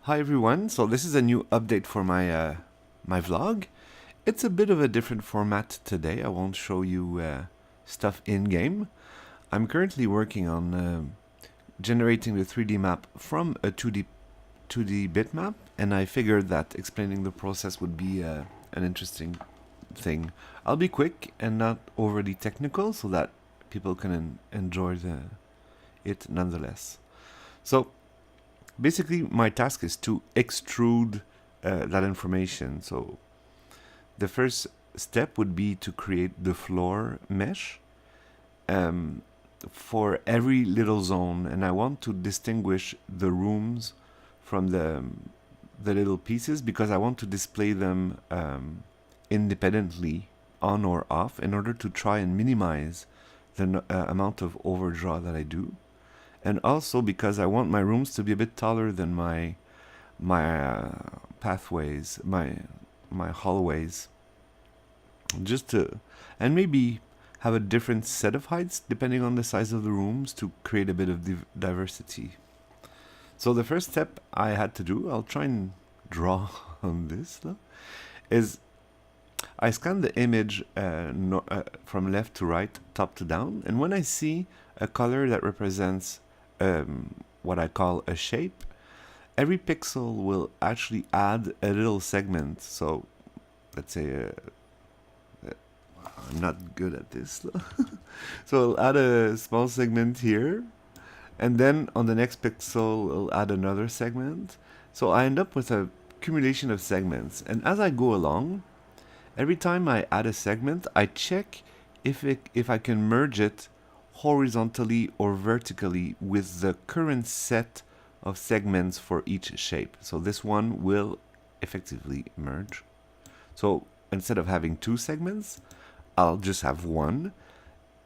Hi everyone, so this is a new update for my vlog. It's a bit of a different format today. I won't show you stuff in-game. I'm currently working on generating the 3D map from a 2D bitmap, and I figured that explaining the process would be an interesting thing. I'll be quick and not overly technical so that people can enjoy it nonetheless. So basically, my task is to extrude that information. So the first step would be to create the floor mesh um, for every little zone, and I want to distinguish the rooms from the little pieces because I want to display them independently, on or off, in order to try and minimize the amount of overdraw that I do. And also because I want my rooms to be a bit taller than my pathways, my hallways, just to, and maybe have a different set of heights depending on the size of the rooms to create a bit of diversity. So the first step I had to do, I'll try and draw on this though, is I scan the image from left to right, top to down, and when I see a color that represents what I call a shape, every pixel will actually add a little segment. So let's say I'm not good at this. So I'll add a small segment here, and then on the next pixel I'll add another segment. So I end up with a accumulation of segments, and as I go along, every time I add a segment, I check if I can merge it horizontally or vertically with the current set of segments for each shape. So this one will effectively merge. So instead of having two segments, I'll just have one.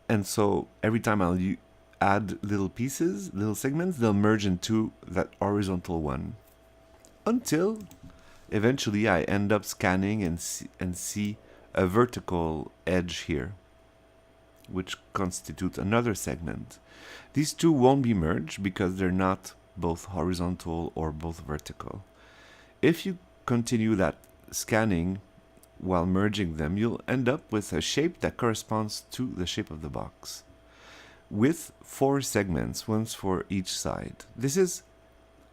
And so every time I'll add little pieces, little segments, they'll merge into that horizontal one. Until eventually I end up scanning and see a vertical edge here, which constitutes another segment. These two won't be merged because they're not both horizontal or both vertical. If you continue that scanning while merging them, you'll end up with a shape that corresponds to the shape of the box, with 4 segments, once for each side. This is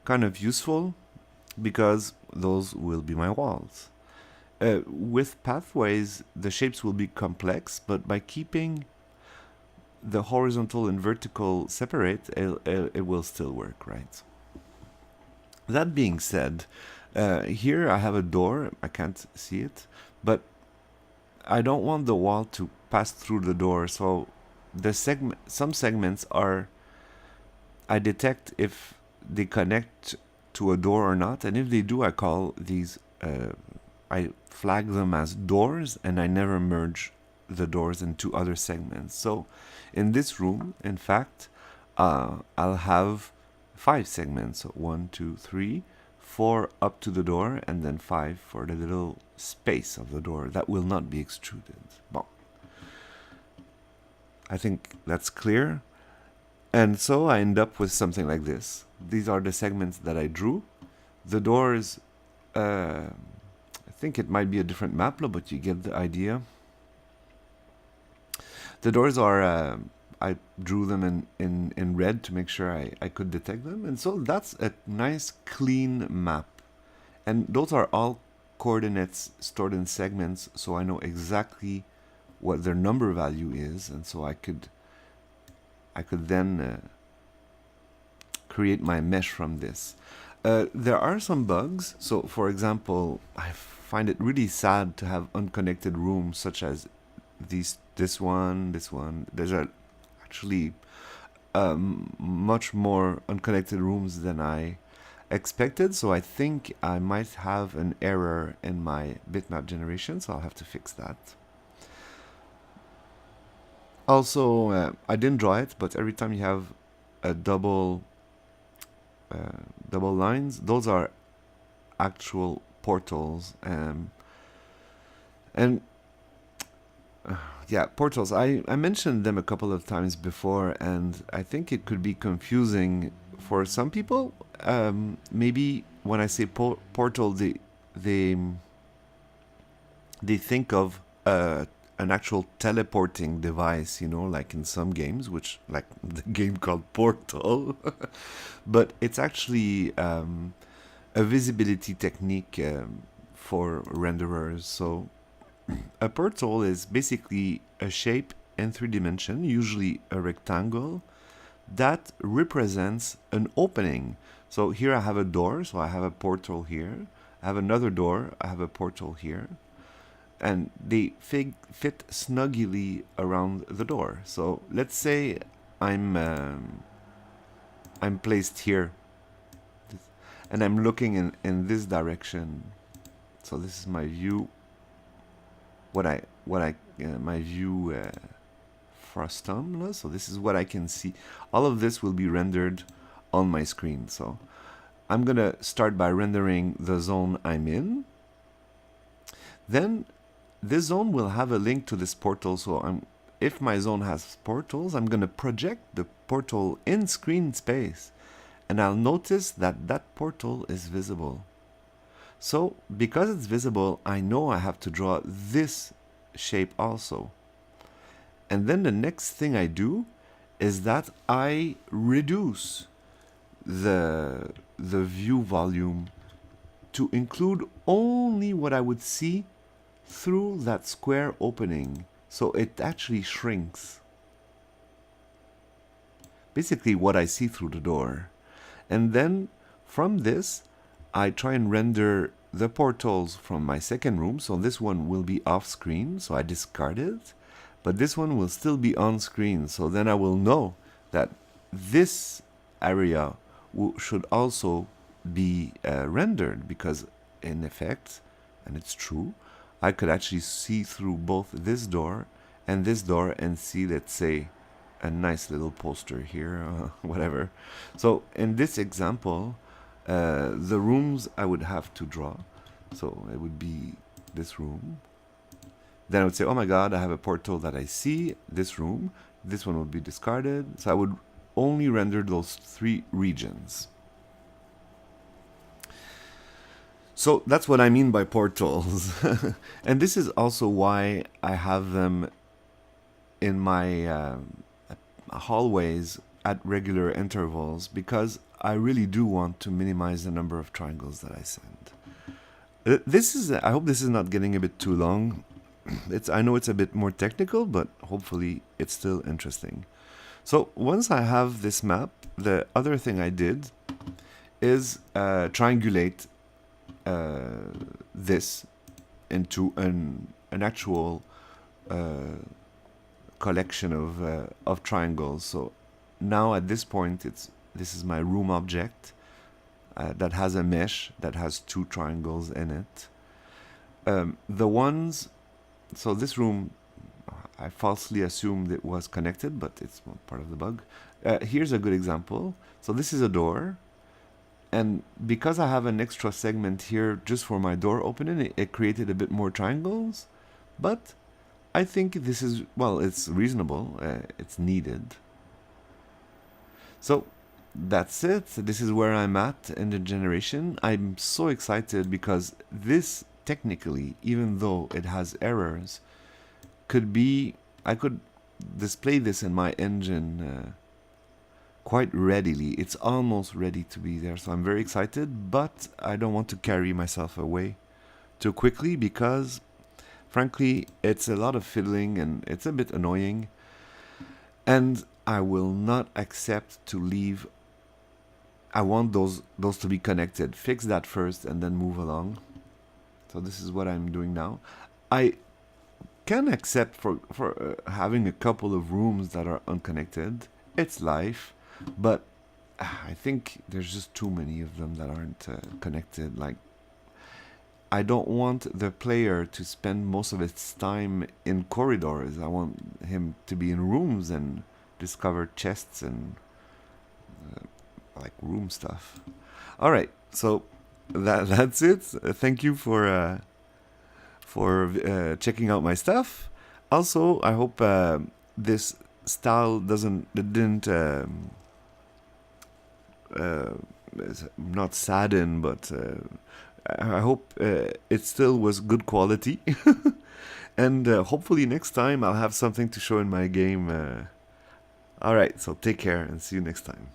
kind of useful because those will be my walls. With pathways, the shapes will be complex, but by keeping the horizontal and vertical separate, it will still work, right? That being said, here I have a door. I can't see it, but I don't want the wall to pass through the door. So the some segments are, I detect if they connect to a door or not, and if they do, I call these, I flag them as doors, and I never merge the doors into other segments. So in this room, in fact, I'll have 5 segments. So 1, 2, 3, 4 up to the door, and then 5 for the little space of the door that will not be extruded. Bon. I think that's clear. And so I end up with something like this. These are the segments that I drew. The doors, I think it might be a different map, but you get the idea. The doors are, I drew them in red to make sure I could detect them. And so that's a nice clean map. And those are all coordinates stored in segments, so I know exactly what their number value is, and so I could then create my mesh from this. There are some bugs. So for example, I find it really sad to have unconnected rooms such as this one. There's actually much more unconnected rooms than I expected, so I think I might have an error in my bitmap generation, so I'll have to fix that. Also, I didn't draw it, but every time you have a double lines, those are actual portals, and yeah, portals. I mentioned them a couple of times before, and I think it could be confusing for some people. Maybe when I say portal, they think of an actual teleporting device, you know, like in some games, which like the game called Portal, but it's actually a visibility technique for renderers. So a portal is basically a shape in 3D, usually a rectangle, that represents an opening. So here I have a door, so I have a portal here. I have another door, I have a portal here. And they fit snuggly around the door. So let's say I'm placed here, and I'm looking in this direction. So this is my view. My view frustum. So this is what I can see. All of this will be rendered on my screen. So I'm gonna start by rendering the zone I'm in. Then this zone will have a link to this portal. So if my zone has portals, I'm gonna project the portal in screen space, and I'll notice that that portal is visible. So because it's visible, I know I have to draw this shape also. And then the next thing I do is that I reduce the view volume to include only what I would see through that square opening. So it actually shrinks. Basically what I see through the door. And then from this, I try and render the portals from my second room. So this one will be off screen, so I discard it. But this one will still be on screen. So then I will know that this area should also be rendered, because in effect, and it's true, I could actually see through both this door and see, let's say, a nice little poster here, whatever. So in this example, the rooms I would have to draw. So it would be this room. Then I would say, oh my God, I have a portal that I see, this room. This one would be discarded. So I would only render those three regions. So that's what I mean by portals. And this is also why I have them in my hallways at regular intervals, because I really do want to minimize the number of triangles that I send. I hope this is not getting a bit too long. I know it's a bit more technical, but hopefully it's still interesting. So once I have this map, the other thing I did is triangulate this into an actual collection of triangles. So now at this point, this is my room object that has a mesh that has two triangles in it. So this room, I falsely assumed it was connected, but it's part of the bug. Here's a good example. So this is a door. And because I have an extra segment here just for my door opening, it created a bit more triangles. But I think this is, well, it's reasonable. It's needed. So that's it. This is where I'm at in the generation. I'm so excited because this technically, even though it has errors, I could display this in my engine quite readily. It's almost ready to be there. So I'm very excited, but I don't want to carry myself away too quickly because, frankly, it's a lot of fiddling and it's a bit annoying. And I will not accept to leave. I want those to be connected. Fix that first and then move along. So this is what I'm doing now. I can accept for having a couple of rooms that are unconnected. It's life. But I think there's just too many of them that aren't connected. Like, I don't want the player to spend most of its time in corridors. I want him to be in rooms and discover chests and like room stuff. All right, so that's it. Thank you for checking out my stuff. Also, I hope this style didn't not saddened, but I hope it still was good quality. And hopefully next time I'll have something to show in my game. All right, so take care and see you next time.